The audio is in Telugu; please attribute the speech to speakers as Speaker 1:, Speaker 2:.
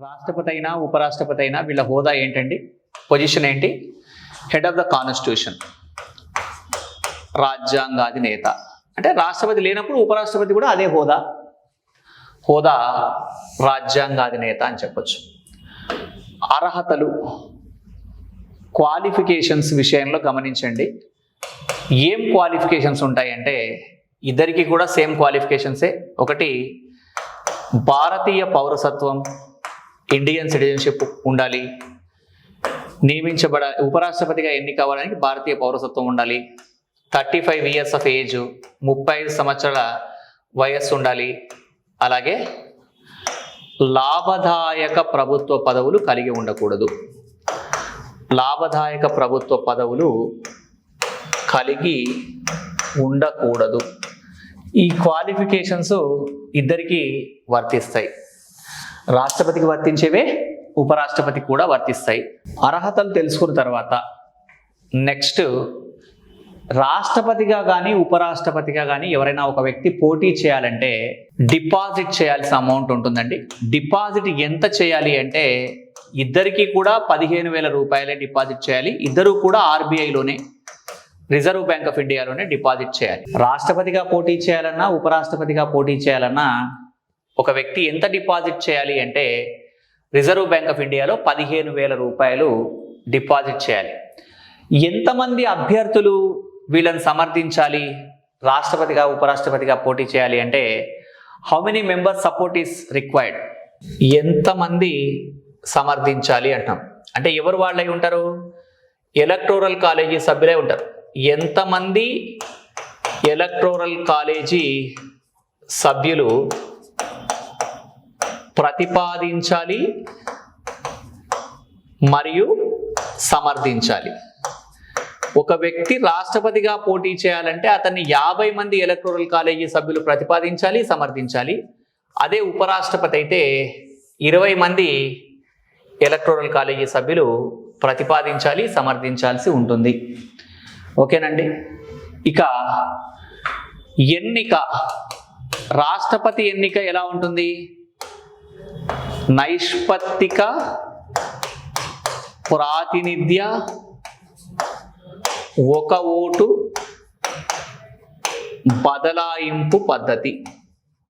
Speaker 1: రాష్ట్రపతి అయినా ఉపరాష్ట్రపతి అయినా వీళ్ళ హోదా ఏంటండి? పొజిషన్ ఏంటి? హెడ్ ఆఫ్ ద కాన్స్టిట్యూషన్, రాజ్యాంగాధినేత. అంటే రాష్ట్రపతి లేనప్పుడు ఉపరాష్ట్రపతి కూడా అదే హోదా రాజ్యాంగాధినేత అని చెప్పొచ్చు. అర్హతలు, క్వాలిఫికేషన్స్ విషయంలో గమనించండి. ఏం క్వాలిఫికేషన్స్ ఉంటాయంటే ఇద్దరికి కూడా సేమ్ క్వాలిఫికేషన్సే. ఒకటి, భారతీయ పౌరసత్వం, ఇండియన్ సిటిజన్షిప్ ఉండాలి. ఉపరాష్ట్రపతిగా ఎన్నిక అవ్వడానికి భారతీయ పౌరసత్వం ఉండాలి. 35 years ఆఫ్ ఏజ్, 35 సంవత్సరాల వయస్సు ఉండాలి. అలాగే లాభదాయక ప్రభుత్వ పదవులు కలిగి ఉండకూడదు. లాభదాయక ప్రభుత్వ పదవులు కలిగి ఉండకూడదు. ఈ క్వాలిఫికేషన్స్ ఇద్దరికి వర్తిస్తాయి. రాష్ట్రపతికి వర్తించేవే ఉపరాష్ట్రపతికి కూడా వర్తిస్తాయి. అర్హతలు తెలుసుకున్న తర్వాత నెక్స్ట్, రాష్ట్రపతిగా కానీ ఉపరాష్ట్రపతిగా కానీ ఎవరైనా ఒక వ్యక్తి పోటీ చేయాలంటే డిపాజిట్ చేయాల్సిన అమౌంట్ ఉంటుందండి. డిపాజిట్ ఎంత చేయాలి అంటే ఇద్దరికి కూడా 15,000 రూపాయలే డిపాజిట్ చేయాలి. ఇద్దరు కూడా ఆర్బీఐలోనే, రిజర్వ్ బ్యాంక్ ఆఫ్ ఇండియాలోనే డిపాజిట్ చేయాలి. రాష్ట్రపతిగా పోటీ చేయాలన్నా ఉపరాష్ట్రపతిగా పోటీ చేయాలన్నా ఒక వ్యక్తి ఎంత డిపాజిట్ చేయాలి అంటే రిజర్వ్ బ్యాంక్ ఆఫ్ ఇండియాలో 15,000 రూపాయలు డిపాజిట్ చేయాలి. ఎంతమంది అభ్యర్థులు వీళ్ళని సమర్థించాలి? రాష్ట్రపతిగా ఉపరాష్ట్రపతిగా పోటీ చేయాలి అంటే how many members support is required? ఎంతమంది సమర్థించాలి అంటాం. అంటే ఎవరు వాళ్ళై ఉంటారు? ఎలక్టోరల్ కాలేజీ సభ్యులే ఉంటారు. ఎంతమంది ఎలక్టోరల్ కాలేజీ సభ్యులు ప్రతిపాదించాలి మరియు సమర్థించాలి? ఒక వ్యక్తి రాష్ట్రపతిగా పోటీ చేయాలంటే అతన్ని 50 మంది ఎలక్టోరల్ కాలేజీ సభ్యులు ప్రతిపాదించాలి, సమర్థించాలి. అదే ఉపరాష్ట్రపతి అయితే 20 మంది ఎలక్టోరల్ కాలేజీ సభ్యులు ప్రతిపాదించాలి, సమర్థించాల్సి ఉంటుంది. ఓకేనండి. ఇక ఎన్నిక, రాష్ట్రపతి ఎన్నిక ఎలా ఉంటుంది? నైష్పత్తిక ప్రాతినిధ్య ఒక ఓటు బదలాయింపు పద్ధతి.